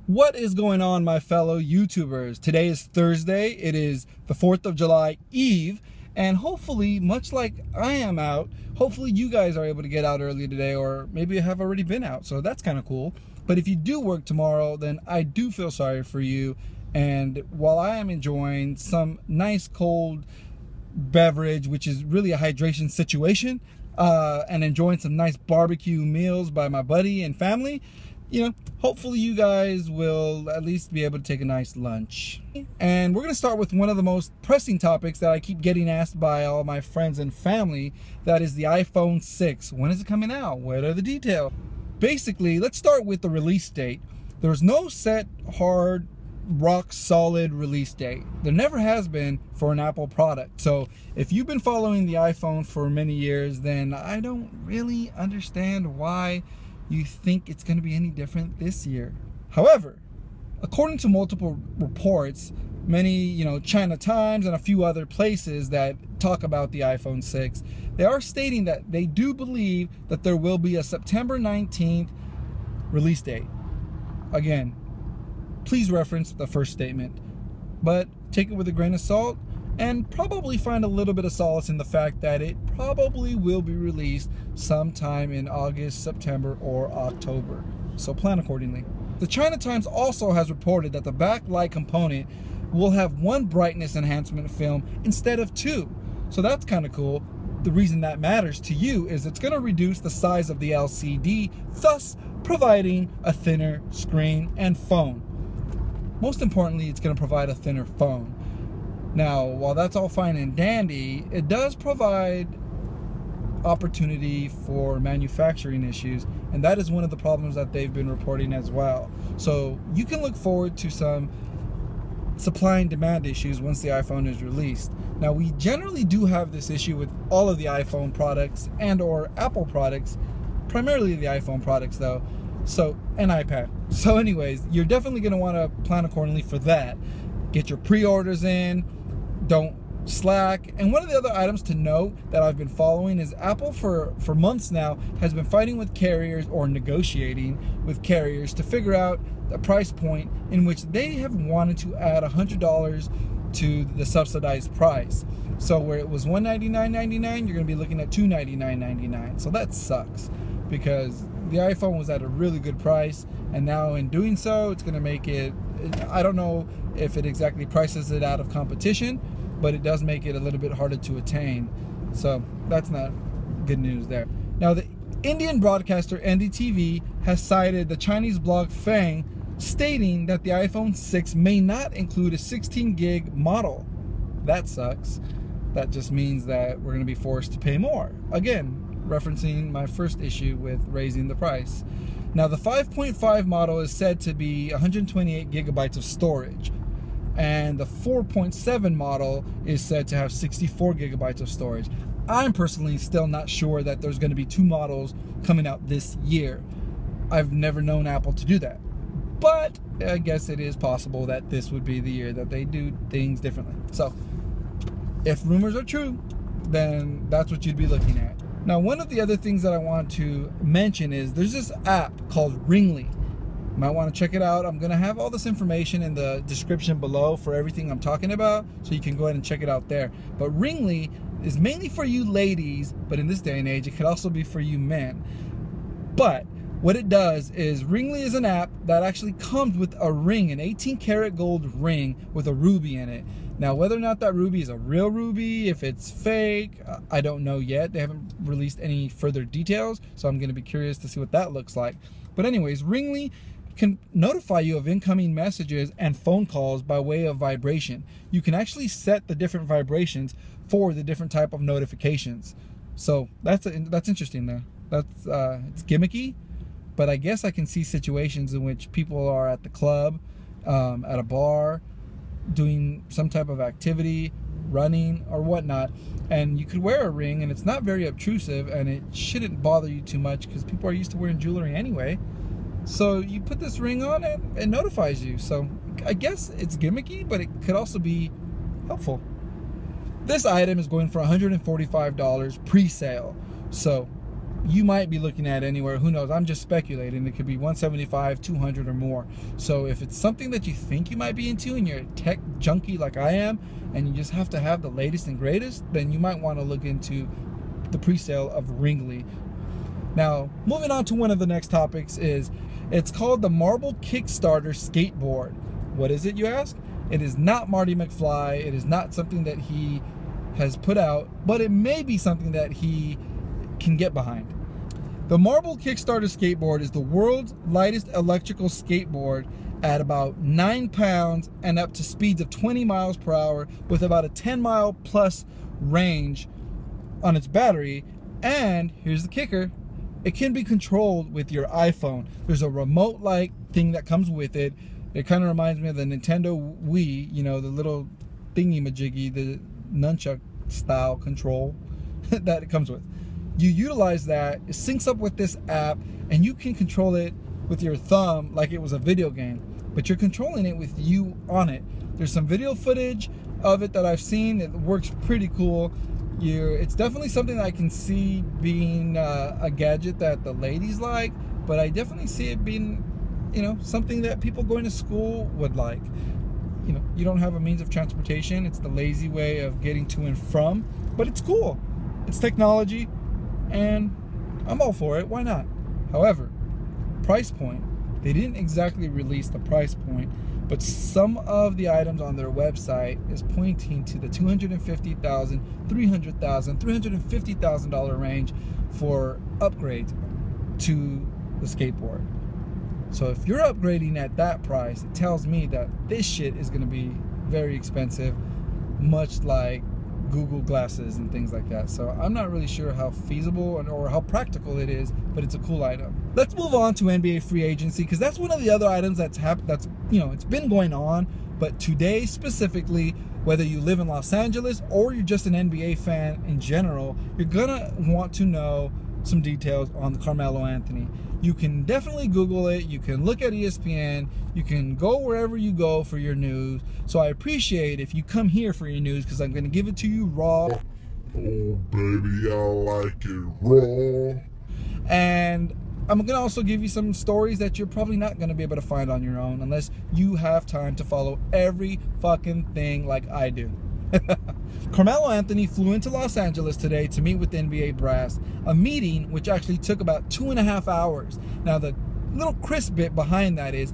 What is going on, my fellow YouTubers? Today is Thursday. It is the 4th of July Eve, and hopefully, much like I am out, hopefully you guys are able to get out early today, or maybe have already been out, so that's kind of cool. But if you do work tomorrow, then I do feel sorry for you. And while I am enjoying some nice cold beverage, which is really a hydration situation, and enjoying some nice barbecue meals by my buddy and family, you know, hopefully you guys will at least be able to take a nice lunch. And we're going to start with one of the most pressing topics that I keep getting asked by all my friends and family. That is the iPhone 6. When is it coming out? What are the details? Basically, let's start with the release date. There's no set, hard, rock solid release date. There never has been for an Apple product. So if you've been following the iPhone for many years, then I don't really understand why you think it's going to be any different this year. However, according to multiple reports, many, China Times and a few other places that talk about the iPhone 6, they are stating that they do believe that there will be a September 19th release date. Again, please reference the first statement, but take it with a grain of salt, and probably find a little bit of solace in the fact that it probably will be released sometime in August, September, or October. So plan accordingly. The China Times also has reported that the backlight component will have one brightness enhancement film instead of two. So that's kind of cool. The reason that matters to you is it's going to reduce the size of the LCD, thus providing a thinner screen and phone. Most importantly, it's going to provide a thinner phone. Now, while that's all fine and dandy, it does provide opportunity for manufacturing issues, and that is one of the problems that they've been reporting as well. So you can look forward to some supply and demand issues once the iPhone is released. Now, we generally do have this issue with all of the iPhone products and or Apple products, primarily the iPhone products though, and iPad. So anyways, you're definitely going to want to plan accordingly for that. Get your pre-orders in, don't slack. And one of the other items to note that I've been following is Apple for months now has been fighting with carriers, or negotiating with carriers, to figure out a price point in which they have wanted to add $100 to the subsidized price. So where it was $199.99, you're going to be looking at $299.99. So that sucks, because the iPhone was at a really good price, and now in doing so, it's going to make it, I don't know if it exactly prices it out of competition, but it does make it a little bit harder to attain. So that's not good news there. Now, the Indian broadcaster NDTV has cited the Chinese blog Fang, stating that the iPhone 6 may not include a 16 gig model. That sucks. That just means that we're going to be forced to pay more. Again, referencing my first issue with raising the price. Now, the 5.5 model is said to be 128 gigabytes of storage, and the 4.7 model is said to have 64 gigabytes of storage. I'm personally still not sure that there's going to be two models coming out this year. I've never known Apple to do that, but I guess it is possible that this would be the year that they do things differently. So if rumors are true, then that's what you'd be looking at. Now, one of the other things that I want to mention is there's this app called Ringley. You might want to check it out. I'm going to have all this information in the description below for everything I'm talking about, so you can go ahead and check it out there. But Ringley is mainly for you ladies, but in this day and age, it could also be for you men. But what it does is Ringley is an app that actually comes with a ring, an 18 karat gold ring with a ruby in it. Now, whether or not that ruby is a real ruby, if it's fake, I don't know yet. They haven't released any further details, so I'm going to be curious to see what that looks like. But anyways, Ringley can notify you of incoming messages and phone calls by way of vibration. You can actually set the different vibrations for the different type of notifications. So that's interesting there. It's gimmicky, but I guess I can see situations in which people are at the club, at a bar, doing some type of activity, running or whatnot, and you could wear a ring and it's not very obtrusive and it shouldn't bother you too much because people are used to wearing jewelry anyway. So you put this ring on and it notifies you. So I guess it's gimmicky, but it could also be helpful. This item is going for $145 pre-sale. So you might be looking at anywhere, who knows, I'm just speculating, it could be 175, 200 or more. So if it's something that you think you might be into and you're a tech junkie like I am, and you just have to have the latest and greatest, then you might want to look into the pre-sale of Ringley. Now, moving on to one of the next topics is, it's called the Marbel Kickstarter Skateboard. What is it, you ask? It is not Marty McFly. It is not something that he has put out, but it may be something that he can get behind. The Marbel Kickstarter Skateboard is the world's lightest electrical skateboard at about 9 pounds and up to speeds of 20 miles per hour with about a 10-mile plus range on its battery. And here's the kicker, it can be controlled with your iPhone. There's a remote-like thing that comes with it. It kind of reminds me of the Nintendo Wii, you know, the little thingy-majiggy, the nunchuck style control that it comes with. You utilize that, it syncs up with this app, and you can control it with your thumb like it was a video game, but you're controlling it with you on it. There's some video footage of it that I've seen. It works pretty cool. It's definitely something that I can see being a gadget that the ladies like, but I definitely see it being, you know, something that people going to school would like. You know, you don't have a means of transportation. It's the lazy way of getting to and from, but it's cool. It's technology, and I'm all for it. Why not? However, price point. They didn't exactly release the price point, but some of the items on their website is pointing to the $250,000, $300,000, $350,000 range for upgrades to the skateboard. So if you're upgrading at that price, it tells me that this shit is going to be very expensive, much like Google glasses and things like that. So I'm not really sure how feasible or how practical it is, but it's a cool item. Let's move on to NBA free agency, because that's one of the other items that's you know, it's been going on, but today specifically, whether you live in Los Angeles or you're just an NBA fan in general, you're gonna want to know some details on the Carmelo Anthony. You can definitely Google it, you can look at ESPN, you can go wherever you go for your news. So I appreciate if you come here for your news, because I'm going to give it to you raw. Oh baby, I like it raw. And I'm going to also give you some stories that you're probably not going to be able to find on your own unless you have time to follow every fucking thing like I do. Carmelo Anthony flew into Los Angeles today to meet with the NBA brass, a meeting which actually took about 2.5 hours. Now the little crisp bit behind that is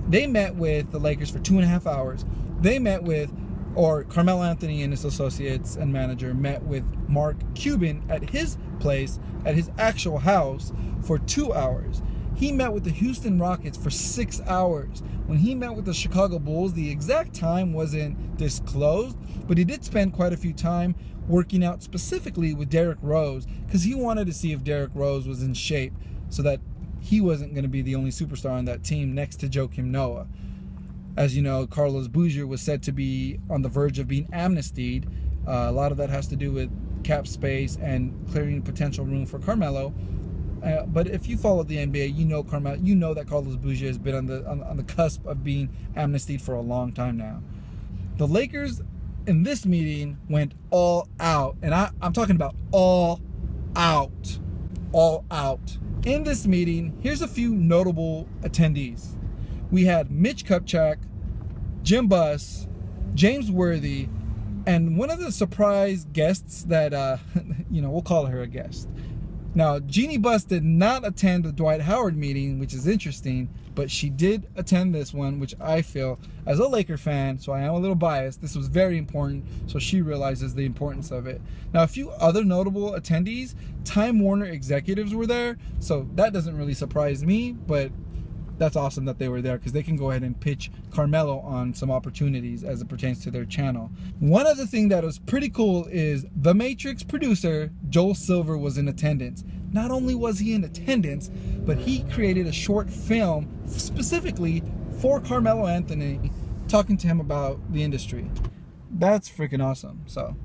they met with the Lakers for 2.5 hours. They met with, or Carmelo Anthony and his associates and manager met with Mark Cuban at his place, at his actual house, for 2 hours. He met with the Houston Rockets for 6 hours. When he met with the Chicago Bulls, the exact time wasn't disclosed, but he did spend quite a few time working out specifically with Derrick Rose, because he wanted to see if Derrick Rose was in shape so that he wasn't going to be the only superstar on that team next to Joakim Noah. As you know, Carlos Boozer was said to be on the verge of being amnestied. A lot of that has to do with cap space and clearing potential room for Carmelo. But if you follow the NBA, you know Carmelo. You know that Carlos Boozer has been on the cusp of being amnestied for a long time now. The Lakers in this meeting went all out, and I'm talking about all out, all out. In this meeting, here's a few notable attendees. We had Mitch Kupchak, Jim Buss, James Worthy, and one of the surprise guests that, you know, we'll call her a guest. Now, Jeannie Buss did not attend the Dwight Howard meeting, which is interesting, but she did attend this one, which I feel, as a Laker fan, so I am a little biased, this was very important, so she realizes the importance of it. Now, a few other notable attendees, Time Warner executives were there, so that doesn't really surprise me, but that's awesome that they were there, because they can go ahead and pitch Carmelo on some opportunities as it pertains to their channel. One other thing that was pretty cool is The Matrix producer Joel Silver was in attendance. Not only was he in attendance, but he created a short film specifically for Carmelo Anthony, talking to him about the industry. That's freaking awesome. So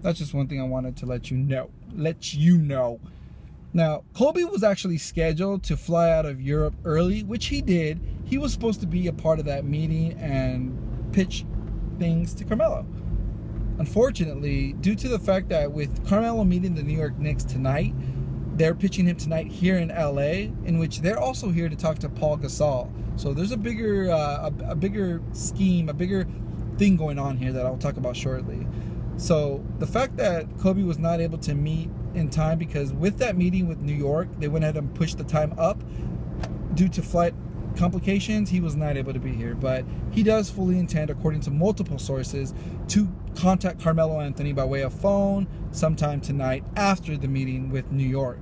that's just one thing I wanted to let you know. Now, Kobe was actually scheduled to fly out of Europe early, which he did. He was supposed to be a part of that meeting and pitch things to Carmelo. Unfortunately, due to the fact that with Carmelo meeting the New York Knicks tonight, they're pitching him tonight here in LA, in which they're also here to talk to Paul Gasol. So there's a bigger scheme, a bigger thing going on here that I'll talk about shortly. So the fact that Kobe was not able to meet in time, because with that meeting with New York, they went ahead and pushed the time up due to flight complications. He was not able to be here, but he does fully intend, according to multiple sources, to contact Carmelo Anthony by way of phone sometime tonight after the meeting with New York.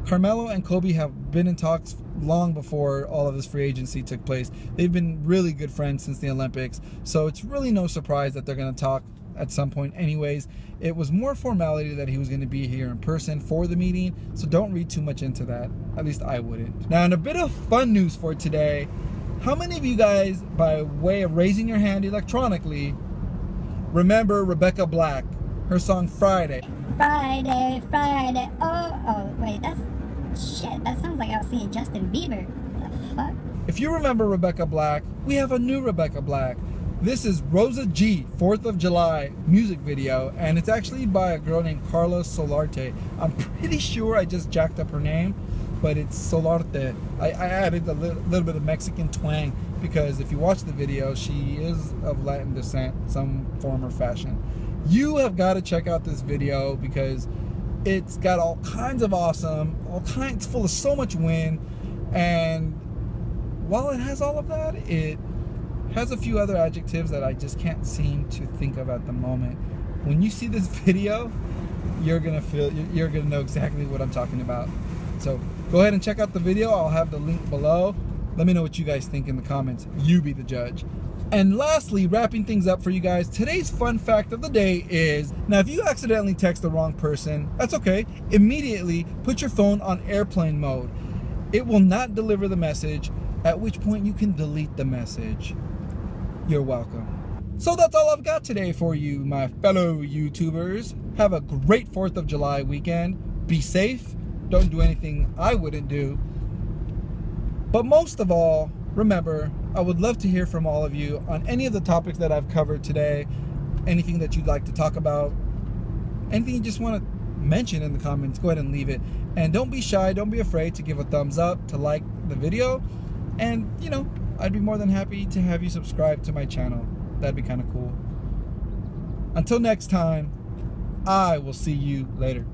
Carmelo and Kobe have been in talks long before all of this free agency took place. They've been really good friends since the Olympics, so it's really no surprise that they're going to talk at some point anyways. It was more formality that he was going to be here in person for the meeting, so don't read too much into that. At least I wouldn't. Now, in a bit of fun news for today, how many of you guys, by way of raising your hand electronically, remember Rebecca Black, her song Friday? Friday, Friday, oh, wait, shit, that sounds like I was seeing Justin Bieber. The fuck? If you remember Rebecca Black, we have a new Rebecca Black. This is Rosa G, 4th of July music video, and it's actually by a girl named Carla Solarte. I'm pretty sure I just jacked up her name, but it's Solarte. I added a little bit of Mexican twang, because if you watch the video, she is of Latin descent, some form or fashion. You have got to check out this video, because it's got all kinds of awesome, it's full of so much wind, and while it has all of that, it has a few other adjectives that I just can't seem to think of at the moment. When you see this video, you're gonna know exactly what I'm talking about. So go ahead and check out the video. I'll have the link below. Let me know what you guys think in the comments. You be the judge. And lastly, wrapping things up for you guys, today's fun fact of the day is, now if you accidentally text the wrong person, that's okay. Immediately put your phone on airplane mode. It will not deliver the message, at which point you can delete the message. You're welcome. So that's all I've got today for you, my fellow YouTubers. Have a great 4th of July weekend. Be safe. Don't do anything I wouldn't do. But most of all, remember, I would love to hear from all of you on any of the topics that I've covered today. Anything that you'd like to talk about. Anything you just want to mention in the comments, go ahead and leave it. And don't be shy, don't be afraid to give a thumbs up, to like the video. And, you know, I'd be more than happy to have you subscribe to my channel. That'd be kind of cool. Until next time, I will see you later.